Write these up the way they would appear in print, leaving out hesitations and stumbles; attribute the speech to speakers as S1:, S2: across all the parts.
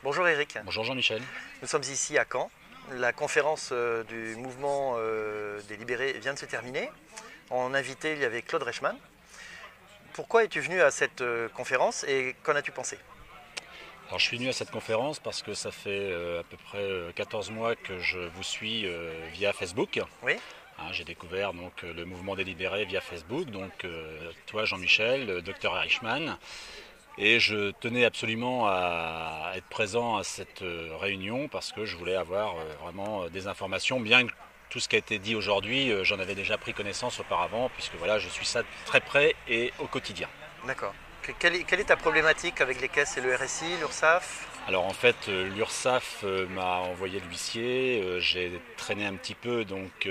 S1: Bonjour Eric,
S2: Bonjour Jean-Michel.
S1: nous sommes ici à Caen. La conférence du mouvement des libérés vient de se terminer. En invité, il y avait Claude Reichmann. Pourquoi es-tu venu à cette conférence et qu'en as-tu pensé?
S2: Alors, je suis venu à cette conférence parce que ça fait à peu près 14 mois que je vous suis via Facebook.
S1: Oui,
S2: J'ai découvert donc, le mouvement des libérés via Facebook, donc toi Jean-Michel, le docteur Reichmann. Et je tenais absolument à être présent à cette réunion parce que je voulais avoir vraiment des informations, bien que tout ce qui a été dit aujourd'hui, j'en avais déjà pris connaissance auparavant, puisque voilà, je suis ça très près et au quotidien.
S1: d'accord. Quelle est ta problématique avec les caisses et le RSI, l'URSSAF?
S2: Alors en fait, l'URSSAF m'a envoyé l'huissier, j'ai traîné un petit peu, donc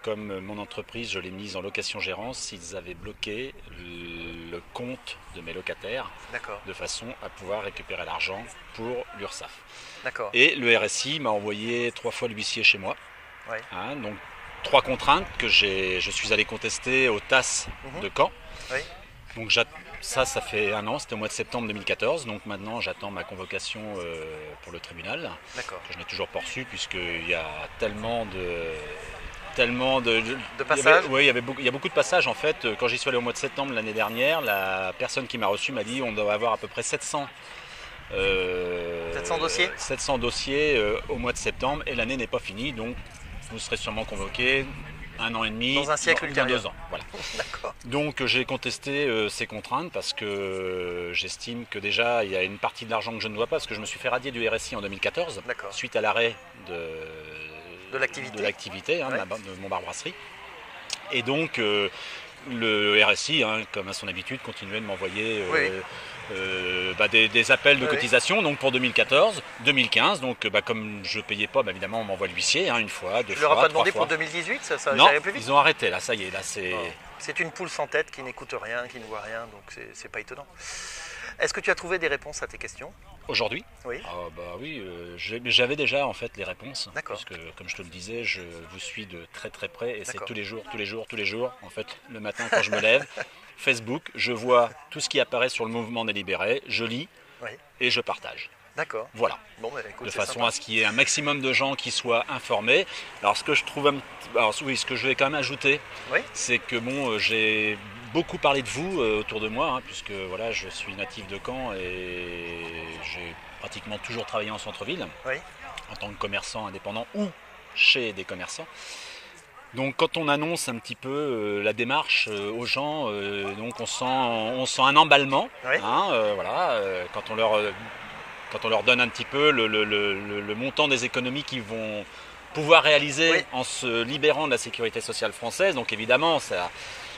S2: comme mon entreprise, je l'ai mise en location-gérance, ils avaient bloqué le compte de mes locataires
S1: D'accord,
S2: de façon à pouvoir récupérer l'argent pour l'URSSAF.
S1: d'accord.
S2: Et le RSI m'a envoyé 3 fois l'huissier chez moi,
S1: Ouais.
S2: donc 3 contraintes que je suis allé contester au TAS de Caen.
S1: Oui,
S2: Donc ça fait un an, c'était au mois de septembre 2014, donc maintenant j'attends ma convocation pour le tribunal,
S1: d'accord.
S2: que je n'ai toujours pas reçu puisqu'il y a tellement de
S1: De passage?
S2: il y a beaucoup de passages en fait. Quand j'y suis allé au mois de septembre l'année dernière, la personne qui m'a reçu m'a dit on doit avoir à peu près 700
S1: dossiers
S2: 700 dossiers au mois de septembre et l'année n'est pas finie, donc vous serez sûrement convoqué un an et demi,
S1: Dans un siècle
S2: dans
S1: ultérieur.
S2: 2 ans. Voilà.
S1: D'accord,
S2: Donc j'ai contesté ces contraintes parce que j'estime que déjà il y a une partie de l'argent que je ne dois pas, parce que je me suis fait radier du RSI en 2014
S1: d'accord.
S2: suite à l'arrêt
S1: De l'activité?
S2: de l'activité
S1: Ouais.
S2: de mon bar brasserie. Et donc le RSI, comme à son habitude, continuait de m'envoyer
S1: Oui,
S2: des appels de
S1: oui.
S2: cotisation, donc pour 2014, 2015. Donc comme je ne payais pas, l'huissier m'envoie l'huissier, une fois, deux
S1: Tu leur as
S2: fois,
S1: pas
S2: 3
S1: demandé
S2: fois.
S1: pour 2018? Ça
S2: Non,
S1: irait plus vite?
S2: ils ont arrêté, là, ça y est, là c'est...
S1: Non. C'est une poule sans tête qui n'écoute rien, qui ne voit rien, donc c'est pas étonnant. Est-ce que tu as trouvé des réponses à tes questions?
S2: Aujourd'hui?
S1: Oui,
S2: Oui, j'avais déjà en fait les réponses,
S1: d'accord.
S2: parce que comme je te le disais, je vous suis de très très près et c'est
S1: D'accord.
S2: tous les jours, en fait, le matin quand je me lève, Facebook, je vois tout ce qui apparaît sur le mouvement des libérés, je lis
S1: Oui,
S2: et je partage.
S1: d'accord.
S2: Voilà,
S1: Bon, bah, écoute,
S2: de
S1: c'est
S2: façon
S1: sympa.
S2: à ce qu'il y ait un maximum de gens qui soient informés. Alors ce que je trouve, ce que je vais quand même ajouter,
S1: Oui,
S2: c'est que j'ai beaucoup parlé de vous autour de moi, puisque voilà, je suis natif de Caen et j'ai pratiquement toujours travaillé en centre-ville,
S1: oui,
S2: en tant que commerçant indépendant ou chez des commerçants. Donc quand on annonce un petit peu la démarche aux gens, donc on sent un emballement,
S1: oui.
S2: quand on leur donne un petit peu le montant des économies qu'ils vont pouvoir réaliser
S1: Oui.
S2: en se libérant de la sécurité sociale française. Donc évidemment, ça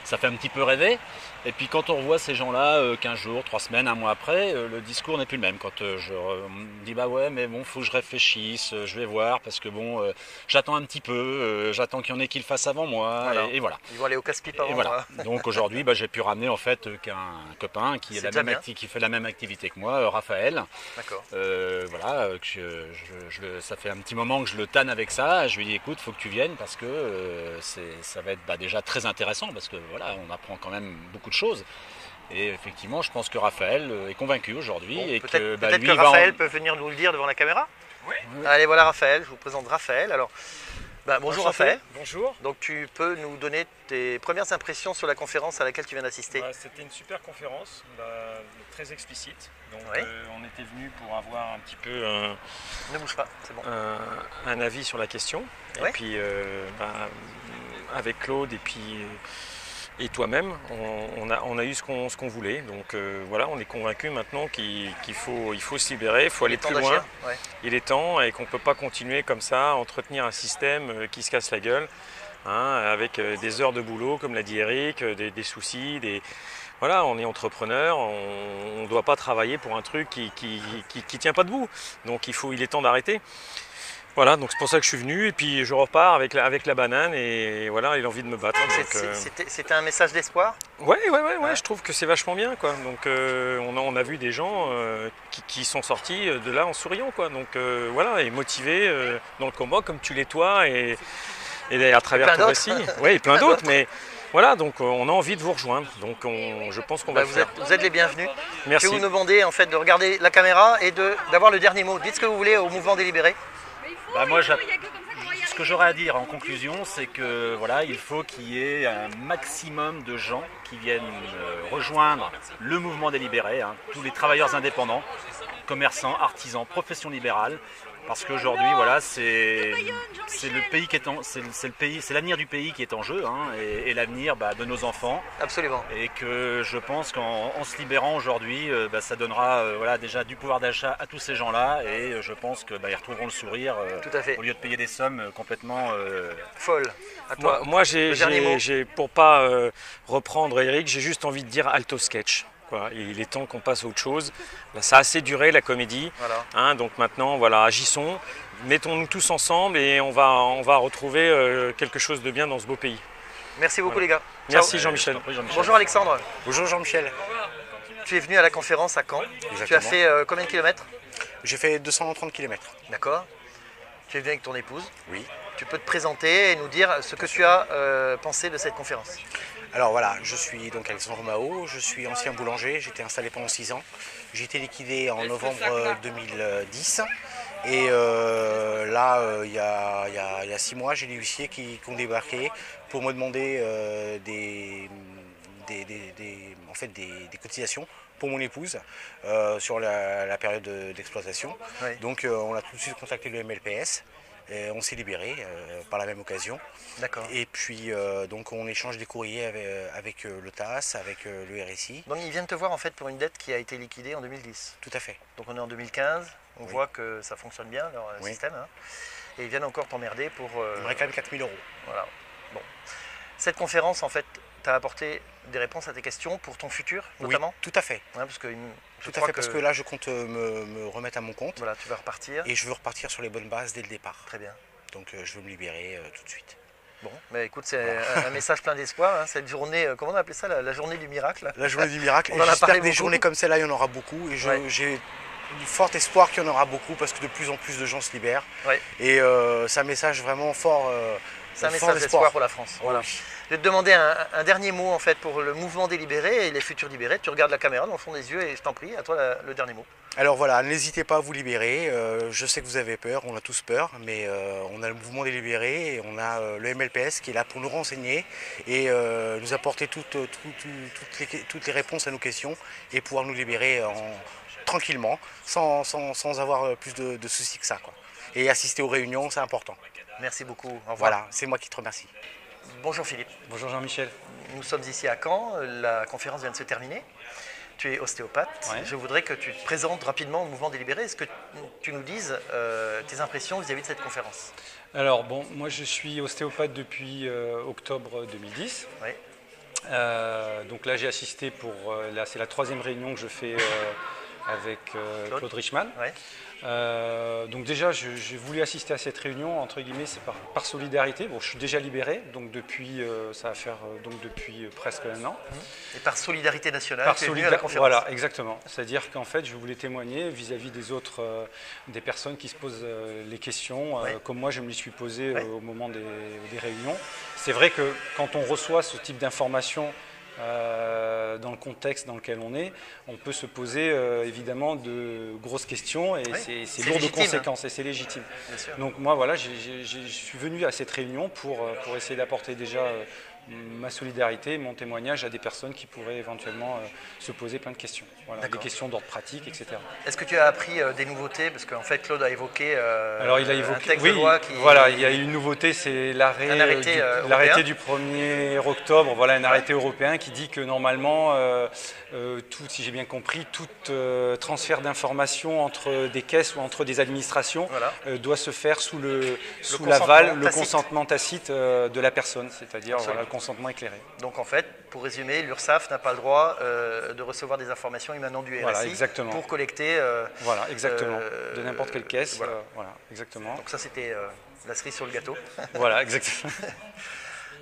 S2: fait un petit peu rêver. Et puis quand on revoit ces gens-là 15 jours, 3 semaines, un mois après, le discours n'est plus le même. Quand on me dit bah ouais mais bon faut que je réfléchisse, je vais voir parce que bon j'attends un petit peu, j'attends qu'il y en ait qui le fassent avant moi
S1: Voilà.
S2: et voilà.
S1: Ils vont aller au casse-pipe avant.
S2: Et voilà. Donc aujourd'hui j'ai pu ramener en fait qu'un copain qui,
S1: C'est déjà bien.
S2: qui fait la même activité que moi, Raphaël.
S1: D'accord.
S2: Ça fait un petit moment que je le tanne avec ça. Je lui dis écoute, faut que tu viennes parce que ça va être déjà très intéressant parce que voilà, on apprend quand même beaucoup de choses. Et effectivement, je pense que Raphaël est convaincu aujourd'hui
S1: Bon,
S2: et
S1: peut-être
S2: lui
S1: que
S2: va
S1: Raphaël peut venir nous le dire devant la caméra.
S3: Oui.
S1: Allez, voilà Raphaël, je vous présente Raphaël. Alors, bonjour
S3: Enchanté.
S1: Raphaël.
S3: Bonjour.
S1: Donc tu peux nous donner tes premières impressions sur la conférence à laquelle tu viens d'assister?
S3: C'était une super conférence, très explicite. Donc
S1: Oui.
S3: on était venu pour avoir un petit peu
S1: Ne bouge pas, c'est bon.
S3: un avis sur la question.
S1: Oui.
S3: Et puis avec Claude et toi-même, on a eu ce qu'on voulait. Donc voilà, on est convaincu maintenant qu'il faut se libérer, il faut aller
S1: Il est temps
S3: plus loin.
S1: d'agir, ouais.
S3: Il est temps et qu'on ne peut pas continuer comme ça à entretenir un système qui se casse la gueule, avec des heures de boulot, comme l'a dit Eric, des soucis, voilà, on est entrepreneur, on ne doit pas travailler pour un truc qui tient pas debout. Donc il est temps d'arrêter. Voilà, donc c'est pour ça que je suis venu et puis je repars avec la banane et voilà, il a envie de me battre.
S1: C'était un message d'espoir?
S3: Ouais, je trouve que c'est vachement bien quoi. Donc on a vu des gens qui sont sortis de là en souriant quoi. Donc voilà, et motivés dans le combat comme tu l'es toi et à travers ton récit. Oui, et plein d'autres, mais voilà, donc on a envie de vous rejoindre. Donc je pense qu'on va le faire.
S1: Vous êtes les bienvenus.
S3: Merci.
S1: Je vais vous demander en fait de regarder la caméra et d'avoir le dernier mot. Dites ce que vous voulez au mouvement délibéré.
S2: Moi, ce que j'aurais à dire en conclusion, c'est que voilà, il faut qu'il y ait un maximum de gens qui viennent rejoindre le mouvement délibéré, hein, tous les travailleurs indépendants, commerçants, artisans, professions libérales, parce qu'aujourd'hui, voilà, c'est le pays qui est c'est l'avenir du pays qui est en jeu, hein, et l'avenir de nos enfants.
S1: Absolument.
S2: Et que je pense qu'en se libérant aujourd'hui, ça donnera voilà, déjà du pouvoir d'achat à tous ces gens-là, et je pense qu'ils retrouveront le sourire
S1: Tout à fait.
S2: au lieu de payer des sommes complètement
S1: Folle. À toi.
S3: Moi,
S1: dernier mot.
S3: pour pas reprendre Eric, j'ai juste envie de dire alto sketch. Il est temps qu'on passe à autre chose. Là, ça a assez duré la comédie.
S1: Voilà.
S3: Hein, donc maintenant, voilà, agissons, mettons-nous tous ensemble et on va retrouver quelque chose de bien dans ce beau pays.
S1: Merci beaucoup les gars.
S3: Merci
S1: Ciao.
S3: Jean-Michel.
S1: Bonjour Alexandre.
S4: Bonjour Jean-Michel.
S1: Tu es venu à la conférence à Caen.
S4: Exactement.
S1: Tu as fait combien de kilomètres?
S4: J'ai fait 230 km.
S1: D'accord. Tu es venu avec ton épouse.
S4: Oui.
S1: Tu peux te présenter et nous dire ce que tu as pensé de cette conférence.
S4: Alors voilà, je suis donc Alexandre Mao, je suis ancien boulanger, j'étais installé pendant 6 ans. J'ai été liquidé en novembre 2010. Et là, il y a 6 mois, j'ai des huissiers qui ont débarqué pour me demander des cotisations pour mon épouse sur la période d'exploitation.
S1: Oui.
S4: Donc on a tout de suite contacté le MLPS. Et on s'est libéré par la même occasion.
S1: D'accord.
S4: Et puis donc on échange des courriers avec le TAS, avec le RSI.
S1: Donc ils viennent te voir en fait pour une dette qui a été liquidée en 2010.
S4: Tout à fait.
S1: Donc on est en 2015, on
S4: Oui.
S1: voit que ça fonctionne bien leur
S4: Oui.
S1: système. Hein. Et ils viennent encore t'emmerder pour...
S4: On me réclame 4 000 €.
S1: Voilà. Bon. Cette conférence en fait t'a apporté des réponses à tes questions pour ton futur notamment.
S4: Oui, tout à fait.
S1: Ouais, parce que
S4: Parce que là je compte me remettre à mon compte.
S1: Voilà, tu vas repartir.
S4: Et je veux repartir sur les bonnes bases dès le départ.
S1: Très bien.
S4: Donc je veux me libérer tout de suite.
S1: Bon, mais écoute, c'est un message plein d'espoir. Hein. Cette journée, comment on appelait ça, la journée du miracle?
S4: La journée du miracle.
S1: On en a
S4: J'espère
S1: parlé
S4: que des
S1: beaucoup.
S4: journées comme celle-là, il y en aura beaucoup. Et
S1: Ouais.
S4: j'ai fort espoir qu'il y en aura beaucoup parce que de plus en plus de gens se libèrent.
S1: Ouais.
S4: Et c'est un message vraiment fort.
S1: C'est un
S4: fort
S1: message d'espoir pour la France. Voilà. Je vais te demander un dernier mot en fait pour le mouvement des libérés et les futurs libérés. Tu regardes la caméra dans le fond des yeux et je t'en prie, à toi le dernier mot.
S4: Alors voilà, n'hésitez pas à vous libérer. Je sais que vous avez peur, on a tous peur, mais on a le mouvement des libérés et on a le MLPS qui est là pour nous renseigner et nous apporter toutes les réponses à nos questions et pouvoir nous libérer tranquillement, sans avoir plus de soucis que ça, quoi. Et assister aux réunions, c'est important.
S1: Merci beaucoup. Au revoir.
S4: Voilà, c'est moi qui te remercie.
S1: Bonjour Philippe.
S5: Bonjour Jean-Michel.
S1: Nous sommes ici à Caen. La conférence vient de se terminer. Tu es ostéopathe.
S5: Ouais.
S1: Je voudrais que tu te présentes rapidement au mouvement des libérés. Est-ce que tu nous dises tes impressions vis-à-vis de cette conférence?
S5: Alors bon, moi je suis ostéopathe depuis octobre 2010.
S1: Oui.
S5: Donc là j'ai assisté là c'est la 3e réunion que je fais avec Claude Richman.
S1: Oui.
S5: Donc déjà j'ai voulu assister à cette réunion, entre guillemets, c'est par solidarité. Bon, je suis déjà libéré, donc depuis ça va faire depuis presque un an.
S1: Et par solidarité nationale,
S5: Par
S1: tu es venu à la conférence.
S5: Voilà, exactement. C'est-à-dire qu'en fait, je voulais témoigner vis-à-vis des autres, des personnes qui se posent les questions,
S1: Oui.
S5: comme moi je me les suis posées
S1: Oui.
S5: au moment des réunions. C'est vrai que quand on reçoit ce type d'informations dans le contexte dans lequel on est, on peut se poser évidemment de grosses questions et
S1: Oui.
S5: c'est lourd de
S1: légitime,
S5: conséquences et c'est légitime.
S1: Bien sûr.
S5: Donc moi voilà, je suis venu à cette réunion pour essayer d'apporter déjà ma solidarité, mon témoignage à des personnes qui pourraient éventuellement se poser plein de questions. Voilà, des
S1: D'accord.
S5: questions d'ordre pratique, etc.
S1: Est-ce que tu as appris des nouveautés? Parce qu'en fait, Claude a évoqué,
S5: Alors il a
S1: un
S5: évoqué,
S1: texte
S5: oui,
S1: de loi qui...
S5: voilà, il y a une nouveauté, c'est l'arrêt
S1: Un arrêté,
S5: l'arrêté du 1er octobre, voilà, un arrêté européen qui dit que normalement, si j'ai bien compris, tout transfert d'informations entre des caisses ou entre des administrations
S1: Voilà.
S5: doit se faire sous
S1: consentement
S5: l'aval, le
S1: tacite.
S5: consentement tacite de la personne, c'est-à-dire
S1: Absolument.
S5: voilà, le consentement éclairé.
S1: Donc en fait, pour résumer, l'URSSAF n'a pas le droit de recevoir des informations émanant du RSI
S5: Voilà, exactement.
S1: pour collecter...
S5: Voilà, exactement. De n'importe quelle caisse.
S1: voilà.
S5: Voilà, exactement.
S1: Donc ça, c'était la cerise sur le gâteau.
S5: Voilà, exactement.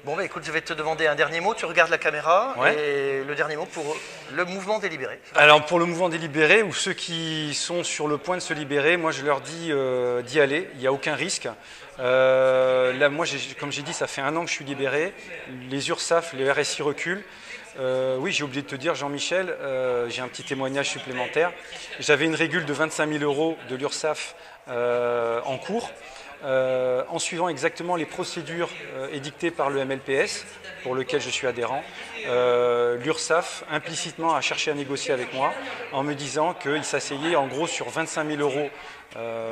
S1: Bon, bah, écoute, je vais te demander un dernier mot. Tu regardes la caméra
S5: Ouais.
S1: et le dernier mot pour le mouvement délibéré.
S5: Alors pour le mouvement des libérés ou ceux qui sont sur le point de se libérer, moi je leur dis d'y aller, il n'y a aucun risque. Là, moi, comme j'ai dit, ça fait un an que je suis libéré. Les URSSAF, les RSI reculent. Oui, j'ai oublié de te dire, Jean-Michel, j'ai un petit témoignage supplémentaire. J'avais une régule de 25 000 € de l'URSSAF en cours. En suivant exactement les procédures édictées par le MLPS, pour lequel je suis adhérent, l'URSSAF implicitement a cherché à négocier avec moi en me disant qu'il s'asseyait en gros sur 25 000 €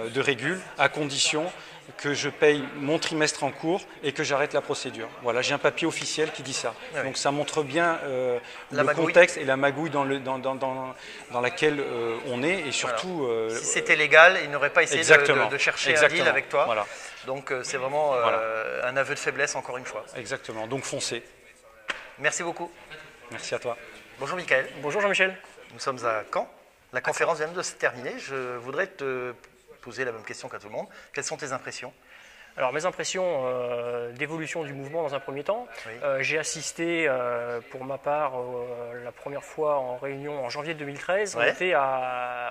S5: de régule, à condition que je paye mon trimestre en cours et que j'arrête la procédure. Voilà, j'ai un papier officiel qui dit ça.
S1: Ah oui.
S5: Donc ça montre bien le
S1: magouille.
S5: contexte et la magouille dans laquelle on est, et surtout...
S1: Voilà. Si c'était légal, il n'aurait pas essayé de chercher un deal avec toi.
S5: Voilà.
S1: Donc c'est vraiment un aveu de faiblesse, encore une fois.
S5: Exactement, donc foncez.
S1: Merci beaucoup.
S5: Merci à toi.
S1: Bonjour Michael.
S6: Bonjour Jean-Michel.
S1: Nous sommes à Caen. La conférence vient de se terminer. Je voudrais te poser la même question qu'à tout le monde. Quelles sont tes impressions ?
S6: Alors mes impressions d'évolution du mouvement dans un premier temps.
S1: Oui.
S6: J'ai assisté pour ma part la première fois en réunion en janvier 2013.
S1: Ouais.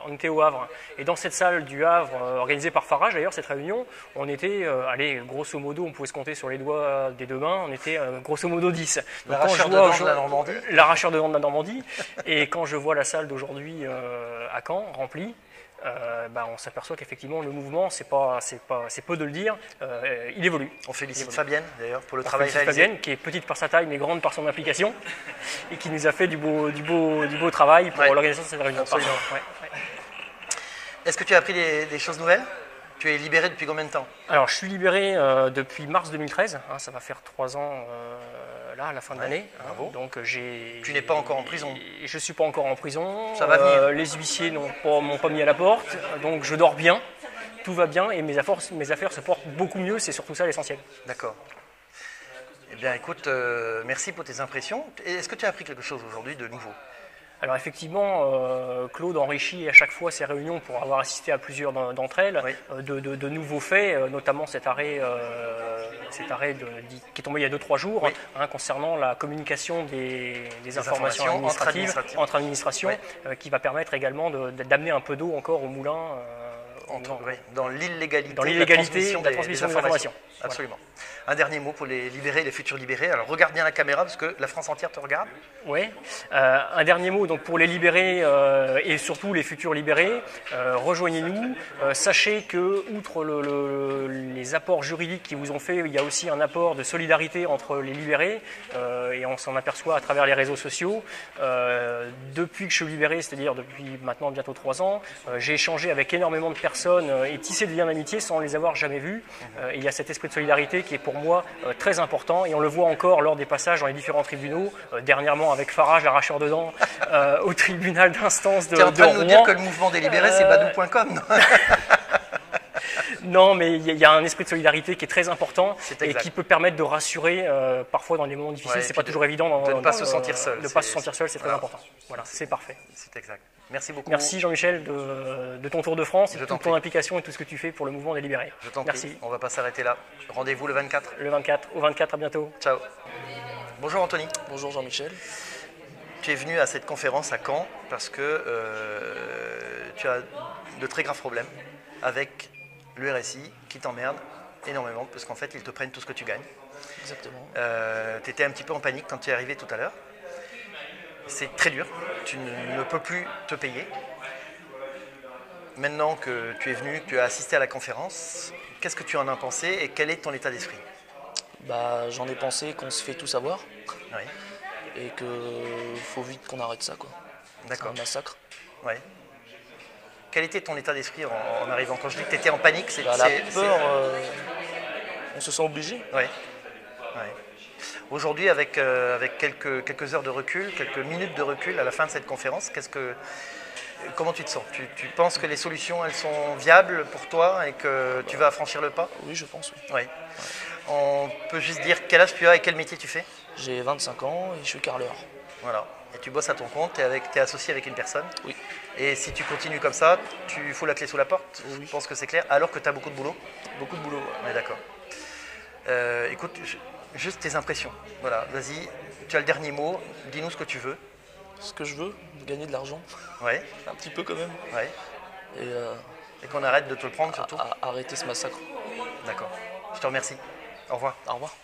S6: On était au Havre. Et dans cette salle du Havre, organisée par Farage d'ailleurs, cette réunion, on était, grosso modo, on pouvait se compter sur les doigts des deux mains, on était grosso modo 10. Donc,
S1: L'arracheur de dents de la Normandie.
S6: L'arracheur de dents de la Normandie. Et quand je vois la salle d'aujourd'hui à Caen, remplie, on s'aperçoit qu'effectivement le mouvement, c'est peu de le dire, il évolue.
S1: On félicite Fabienne d'ailleurs pour le
S6: On
S1: travail
S6: félicite
S1: réalisé.
S6: Fabienne, qui est petite par sa taille mais grande par son implication et qui nous a fait du beau travail pour
S1: Ouais.
S6: l'organisation de cette réunion.
S1: Absolument.
S6: Ouais.
S1: Est-ce que tu as appris des choses nouvelles ? Tu es libéré depuis combien de temps ?
S6: Alors je suis libéré depuis mars 2013, ça va faire 3 ans là à la fin de l'année.
S1: bravo.
S6: Donc
S1: Tu n'es pas encore en prison ?
S6: Je ne suis pas encore en prison.
S1: Ça va venir.
S6: Les huissiers m'ont pas mis à la porte, donc je dors bien, tout va bien et mes affaires se portent beaucoup mieux, c'est surtout ça l'essentiel.
S1: D'accord. Eh bien écoute, merci pour tes impressions. Est-ce que tu as appris quelque chose aujourd'hui de nouveau ?
S6: Alors effectivement, Claude enrichit à chaque fois ces réunions pour avoir assisté à plusieurs d'entre elles,
S1: Oui.
S6: de nouveaux faits, notamment cet arrêt qui est tombé il y a 2-3 jours,
S1: Oui.
S6: concernant la communication des informations
S1: informations
S6: administratives entre administrations, qui va permettre également d'amener un peu d'eau encore au moulin.
S1: Dans l'illégalité
S6: Dans
S1: de
S6: l'illégalité de la
S1: des
S6: transmission des informations.
S1: Absolument. Un dernier mot pour les libérés et les futurs libérés. Alors regarde bien la caméra parce que la France entière te regarde.
S6: Oui. Un dernier mot donc pour les libérés et surtout les futurs libérés. Rejoignez-nous. Sachez que, outre les apports juridiques qui vous ont fait, il y a aussi un apport de solidarité entre les libérés et on s'en aperçoit à travers les réseaux sociaux. Depuis que je suis libéré, c'est-à-dire depuis maintenant bientôt 3 ans, j'ai échangé avec énormément de personnes et tissé des liens d'amitié sans les avoir jamais vus. Il y a cet esprit de solidarité qui est pour moi très important et on le voit encore lors des passages dans les différents tribunaux, dernièrement avec Farage, l'arracheur de dents, au tribunal d'instance de
S1: Tu es en train de nous
S6: Rouen.
S1: dire que le mouvement des libérés, c'est badou.com, non ?
S6: Non, mais il y a un esprit de solidarité qui est très important
S1: C'est
S6: et
S1: exact.
S6: qui peut permettre de rassurer parfois dans des moments difficiles.
S1: Ouais,
S6: c'est
S1: et
S6: pas
S1: puis
S6: toujours évident
S1: de ne pas se sentir seul.
S6: De ne pas
S1: C'est-
S6: se sentir seul, c'est très
S1: voilà.
S6: important. Voilà, c'est parfait.
S1: C'est exact. Merci beaucoup.
S6: Merci Jean-Michel de ton tour de France et
S1: Je
S6: de
S1: t'en
S6: toute ton
S1: prie.
S6: implication et tout ce que tu fais pour le mouvement des libérés.
S1: Je t'en
S6: Merci.
S1: prie. On va pas s'arrêter là. Rendez-vous le 24.
S6: Le 24, au 24, à bientôt.
S1: Ciao. Bonjour Anthony.
S7: Bonjour Jean-Michel.
S1: Tu es venu à cette conférence à Caen parce que tu as de très graves problèmes avec le RSI qui t'emmerde énormément parce qu'en fait ils te prennent tout ce que tu gagnes.
S7: Exactement.
S1: Tu étais un petit peu en panique quand tu es arrivé tout à l'heure. C'est très dur, tu ne peux plus te payer. Maintenant que tu es venu, que tu as assisté à la conférence, qu'est-ce que tu en as pensé et quel est ton état d'esprit ?
S7: J'en ai pensé qu'on se fait tout savoir
S1: Oui,
S7: et qu'il faut vite qu'on arrête ça, quoi. C'est
S1: d'accord.
S7: un massacre.
S1: Ouais. Quel était ton état d'esprit en arrivant ? Quand je dis que tu étais en panique, c'est...
S7: La peur, on se sent obligé.
S1: Oui. Aujourd'hui, avec quelques heures de recul, quelques minutes de recul à la fin de cette conférence, comment tu te sens ? Tu penses que les solutions, elles sont viables pour toi et que tu vas franchir le pas ?
S7: Oui, je pense. Oui.
S1: Oui. On peut juste dire quel âge tu as et quel métier tu fais ?
S7: J'ai 25 ans et je suis carreleur.
S1: Voilà. Et tu bosses à ton compte, tu es associé avec une personne.
S7: Oui.
S1: Et si tu continues comme ça, tu fous la clé sous la porte.
S7: Oui.
S1: Je pense que c'est clair, alors que tu as beaucoup de boulot.
S7: Beaucoup de boulot. Ouais.
S1: On est d'accord. Écoute, juste tes impressions. Voilà, vas-y, tu as le dernier mot, dis-nous ce que tu veux.
S7: Ce que je veux, gagner de l'argent.
S1: Ouais,
S7: Un petit peu quand même.
S1: ouais.
S7: Et
S1: Et qu'on arrête de te le prendre surtout.
S7: arrêter ce massacre.
S1: D'accord. Je te remercie. Au revoir.
S7: Au revoir.